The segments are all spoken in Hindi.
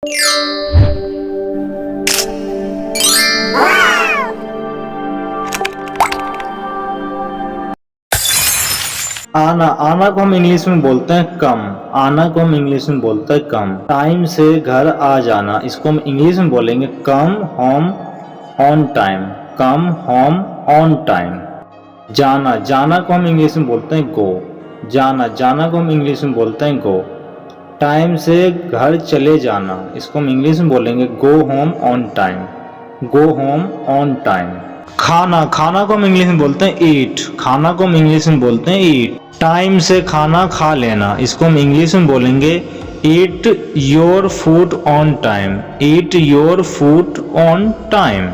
आना, आना को हम इंग्लिश में बोलते हैं कम। आना को हम इंग्लिश में बोलते हैं कम। टाइम से घर आ जाना, इसको हम इंग्लिश में बोलेंगे come home on time. Come home on time. जाना, जाना को हम इंग्लिश में बोलते हैं गो। जाना, जाना को हम इंग्लिश में बोलते हैं गो। टाइम से घर चले जाना, इसको हम इंग्लिश में बोलेंगे go home on time. Go home on time. खाना, खाना को हम इंग्लिश में बोलते हैं ईट। खाना को हम इंग्लिश में बोलते हैं ईट। टाइम से खाना खा लेना, इसको हम इंग्लिश में बोलेंगे eat your food on time. Eat your food on time.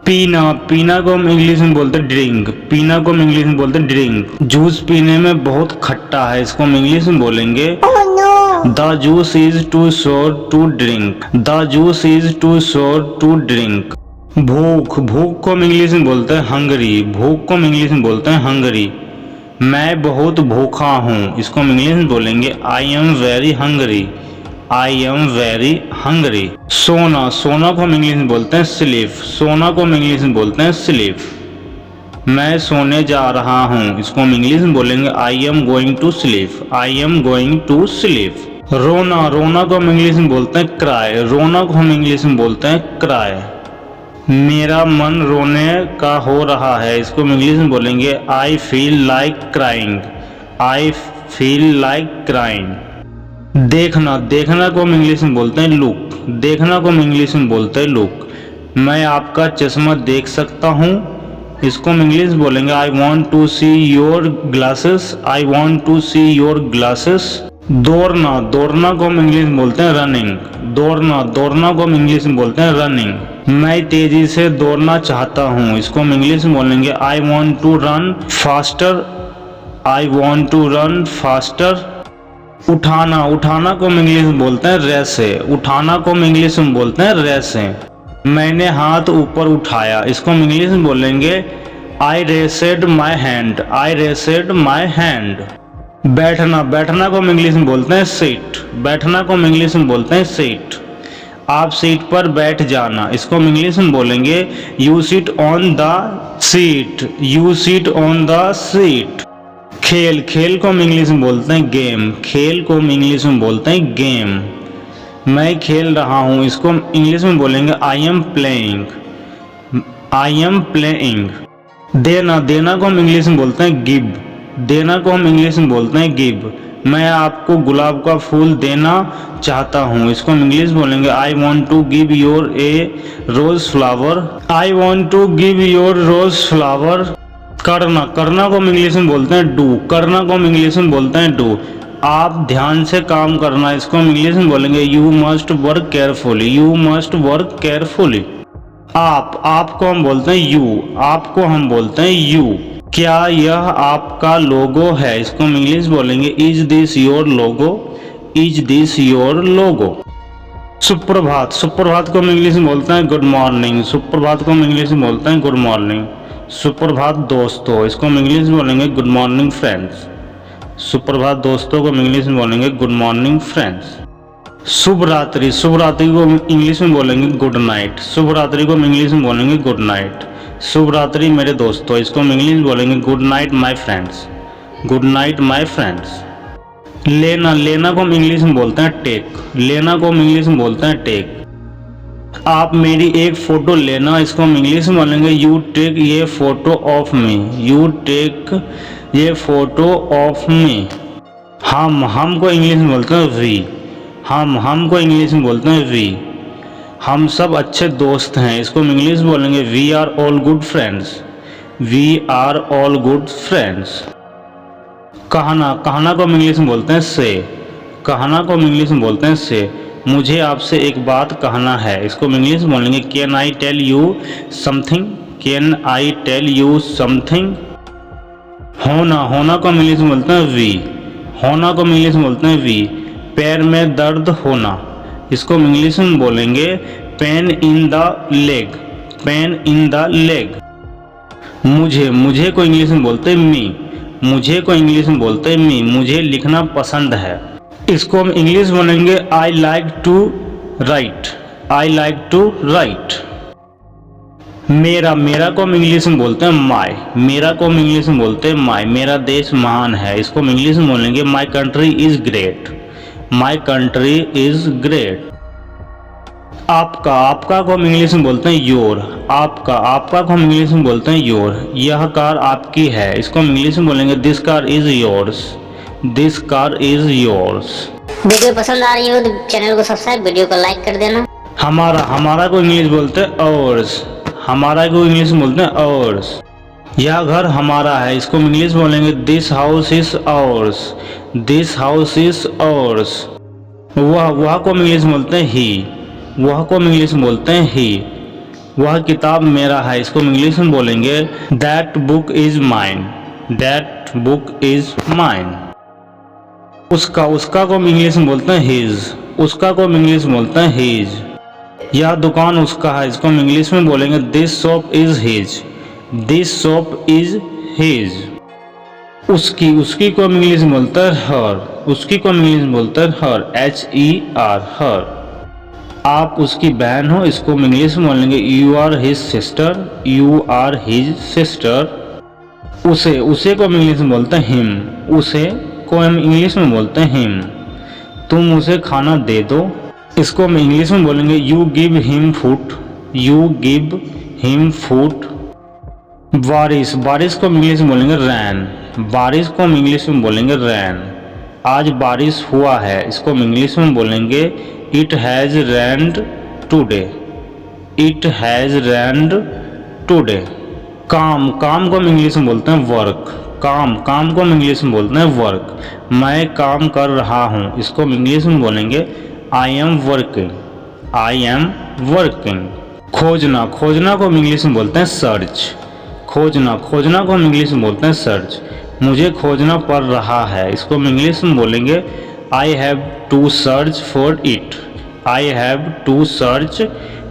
पीना, पीना को हम इंग्लिश में बोलते हैं ड्रिंक। पीना को हम इंग्लिश में बोलते हैं ड्रिंक। जूस पीने में बहुत खट्टा है, इसको हम इंग्लिश में बोलेंगे the juice is too sour to drink. The juice is too sour to drink. भूख, भूख को हम इंग्लिश में बोलते हैं हंगरी। भूख को हम इंग्लिश में बोलते हैं हंगरी। मैं बहुत भूखा हूँ, इसको हम इंग्लिश में बोलेंगे I am very Hungary. I am very Hungary. सोना, सोना को हम इंग्लिश में बोलते हैं स्लीप। सोना को हम इंग्लिश में बोलते हैं स्लीप। मैं सोने जा रहा हूँ, इसको हम इंग्लिश में बोलेंगे I am going to sleep. I am going to sleep. रोना, रोना को हम इंग्लिश में बोलते हैं क्राई। रोना को हम इंग्लिश में बोलते हैं क्राई। मेरा मन रोने का हो रहा है, इसको हम इंग्लिश में बोलेंगे I feel like crying. I feel like crying. देखना, देखना को हम इंग्लिश में बोलते हैं लुक। देखना को हम इंग्लिश में बोलते हैं लुक। मैं आपका चश्मा देख सकता हूँ, इसको हम इंग्लिश में बोलेंगे I want to see your glasses. I want to see your glasses. दौड़ना, दौड़ना को हम इंग्लिश में बोलते हैं रनिंग। दौड़ना, दौड़ना को हम इंग्लिश में बोलते हैं रनिंग। मैं तेजी से दौड़ना चाहता हूँ, इसको हम इंग्लिश में बोलेंगे I want to run faster. I want to run faster. उठाना, उठाना को हम इंग्लिश में बोलते हैं रेसे। उठाना को हम इंग्लिश में बोलते हैं रेसे। मैंने हाथ ऊपर उठाया, इसको हम इंग्लिश में बोलेंगे आई रेसेड my hand. I रेसेड my hand. बैठना, बैठना को हम इंग्लिश में बोलते हैं सीट। बैठना को हम इंग्लिश में बोलते हैं सीट। आप सीट पर बैठ जाना, इसको हम इंग्लिश में बोलेंगे you sit on the seat. You sit on the seat. खेल, खेल को हम इंग्लिश में बोलते हैं गेम। खेल को हम इंग्लिश में बोलते हैं गेम। मैं खेल रहा हूँ, इसको हम इंग्लिश में बोलेंगे I am playing. I am playing. देना, देना को हम इंग्लिश में बोलते हैं गिव। देना को हम इंग्लिश में बोलते हैं गिव। मैं आपको गुलाब का फूल देना चाहता हूँ, इसको हम इंग्लिश बोलेंगे I want to give your a rose flower. I want to give your rose flower. करना, करना को हम इंग्लिश में बोलते हैं डू। करना को हम इंग्लिश में बोलते हैं डू। आप ध्यान से काम करना, इसको हम इंग्लिश में बोलेंगे you must work carefully. You must work carefully. आप को हम बोलते हैं यू। आपको हम बोलते हैं यू। क्या यह आपका लोगो है, इसको हम इंग्लिश बोलेंगे is this your logo. Is this your logo. सुप्रभात, सुप्रभात को हम इंग्लिश में बोलते हैं गुड मॉर्निंग। सुप्रभात को हम इंग्लिश में बोलते हैं गुड मॉर्निंग। सुप्रभात दोस्तों, इसको हम इंग्लिश में बोलेंगे गुड मॉर्निंग फ्रेंड्स। सुप्रभात दोस्तों को हम इंग्लिश में बोलेंगे गुड मॉर्निंग फ्रेंड्स। शुभ रात्रि, शुभ रात्रि को हम इंग्लिश में बोलेंगे गुड नाइट। शुभ रात्रि को हम इंग्लिश में बोलेंगे गुड नाइट। शुभ रात्रि मेरे दोस्तों, इसको हम इंग्लिश में बोलेंगे good night my friends. Good night my friends. लेना, लेना को हम इंग्लिश में बोलते हैं टेक। लेना को हम इंग्लिश में बोलते हैं टेक। आप मेरी एक फ़ोटो लेना, इसको हम इंग्लिश में बोलेंगे you take a photo of me. You take a photo of me. हम को इंग्लिश में बोलते हैं वी। हम को इंग्लिश में बोलते हैं वी। हम सब अच्छे दोस्त हैं, इसको हम इंग्लिश में बोलेंगे we are all good friends. We are all good friends. कहना, कहना को हम इंग्लिश में बोलते हैं से। कहना को हम इंग्लिश में बोलते हैं से। मुझे आपसे एक बात कहना है, इसको हम इंग्लिश में बोलेंगे can I tell you something. Can I tell you something. होना, होना को हम इंग्लिश में बोलते हैं वी। होना को हम इंग्लिश में बोलते हैं वी। पैर में दर्द होना, इसको हम इंग्लिश में बोलेंगे pain in the leg. Pain in the leg. मुझे, मुझे को इंग्लिश में बोलते हैं मी। मुझे को इंग्लिश में बोलते हैं मी। मुझे लिखना पसंद है, इसको हम इंग्लिश बोलेंगे I like to write, I like to write. मेरा, मेरा को हम इंग्लिश में बोलते हैं माई, मेरा को हम इंग्लिश में बोलते हैं माई। मेरा देश महान है, इसको हम इंग्लिश में बोलेंगे my country is great, my country is great. आपका, आपका को हम इंग्लिश में बोलते हैं योर, आपका, आपका को हम इंग्लिश में बोलते हैं योर। यह कार आपकी है, इसको हम इंग्लिश में बोलेंगे this car is yours, this car is yours. Video पसंद आ रही हो तो चैनल को सब्सक्राइब, वीडियो को लाइक कर देना। हमारा, हमारा को इंग्लिश बोलते हैं आवर्स, हमारा को इंग्लिश में बोलते हैं आवर्स। यह घर हमारा है, इसको हम इंग्लिश में बोलेंगे this house is ours, this house is ours. वह को हम इंग्लिश में बोलते हैं ही, वह को हम इंग्लिश में बोलते हैं ही। वह किताब मेरा है, इसको हम इंग्लिश में बोलेंगे that book is mine, that book is mine. उसका, उसका को हम इंग्लिश में बोलते हैं हिज, उसका को हम इंग्लिश में बोलते हैं हिज। यह दुकान उसका है, इसको हम इंग्लिश में बोलेंगे this shop is his, this shop is his. उसकी, उसकी को हम इंग्लिश में बोलते हैं हर, उसकी को हम इंग्लिश में बोलते हैं हर, HER, हर। आप उसकी बहन हो, इसको हम इंग्लिश में बोलेंगे you are his sister, you are his sister. उसे, उसे को हम इंग्लिश में बोलते हैं हिम, उसे को हम इंग्लिश में बोलते हैं हिम। तुम उसे खाना दे दो, इसको हम इंग्लिश में बोलेंगे you give him food, you give him food. बारिश, बारिश को हम इंग्लिश में बोलेंगे रैन, बारिश को हम इंग्लिश में बोलेंगे रैन। आज बारिश हुआ है, इसको हम इंग्लिश में बोलेंगे it has rained today, it has rained today. काम, काम को हम इंग्लिश में बोलते हैं वर्क, काम, काम को हम इंग्लिश में बोलते हैं वर्क। मैं काम कर रहा हूँ, इसको हम इंग्लिश में बोलेंगे I am working, I am working. खोजना, खोजना को हम इंग्लिश में बोलते हैं सर्च, खोजना, खोजना को हम इंग्लिश में बोलते हैं सर्च। मुझे खोजना पड़ रहा है, इसको हम इंग्लिश में बोलेंगे I have to search for it, I have to search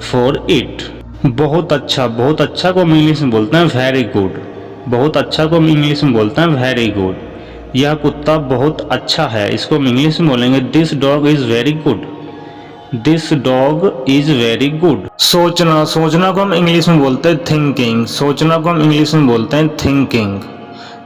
for it. बहुत अच्छा, बहुत अच्छा को हम इंग्लिश में बोलते हैं वेरी गुड, बहुत अच्छा को हम इंग्लिश में बोलते हैं वेरी गुड। यह कुत्ता बहुत अच्छा है, इसको हम इंग्लिश में बोलेंगे this dog is very good, this dog is very good. सोचना, सोचना को हम इंग्लिश में बोलते हैं थिंकिंग, सोचना को हम इंग्लिश में बोलते हैं थिंकिंग।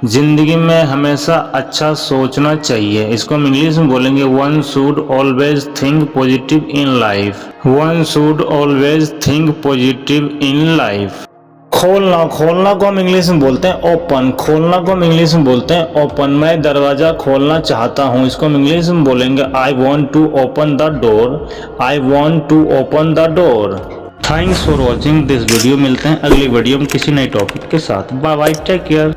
जिंदगी में हमेशा अच्छा सोचना चाहिए, इसको हम इंग्लिश में बोलेंगे one should always think positive in life, one should always think positive in life. खोलना, खोलना को हम इंग्लिश में बोलते हैं ओपन, खोलना को हम इंग्लिश में बोलते हैं ओपन। मैं दरवाजा खोलना चाहता हूँ, इसको हम इंग्लिश में बोलेंगे I want to open the door, I want to open the door. Thanks for watching this video. मिलते हैं अगली वीडियो में किसी नए टॉपिक के साथ। Bye bye, take care.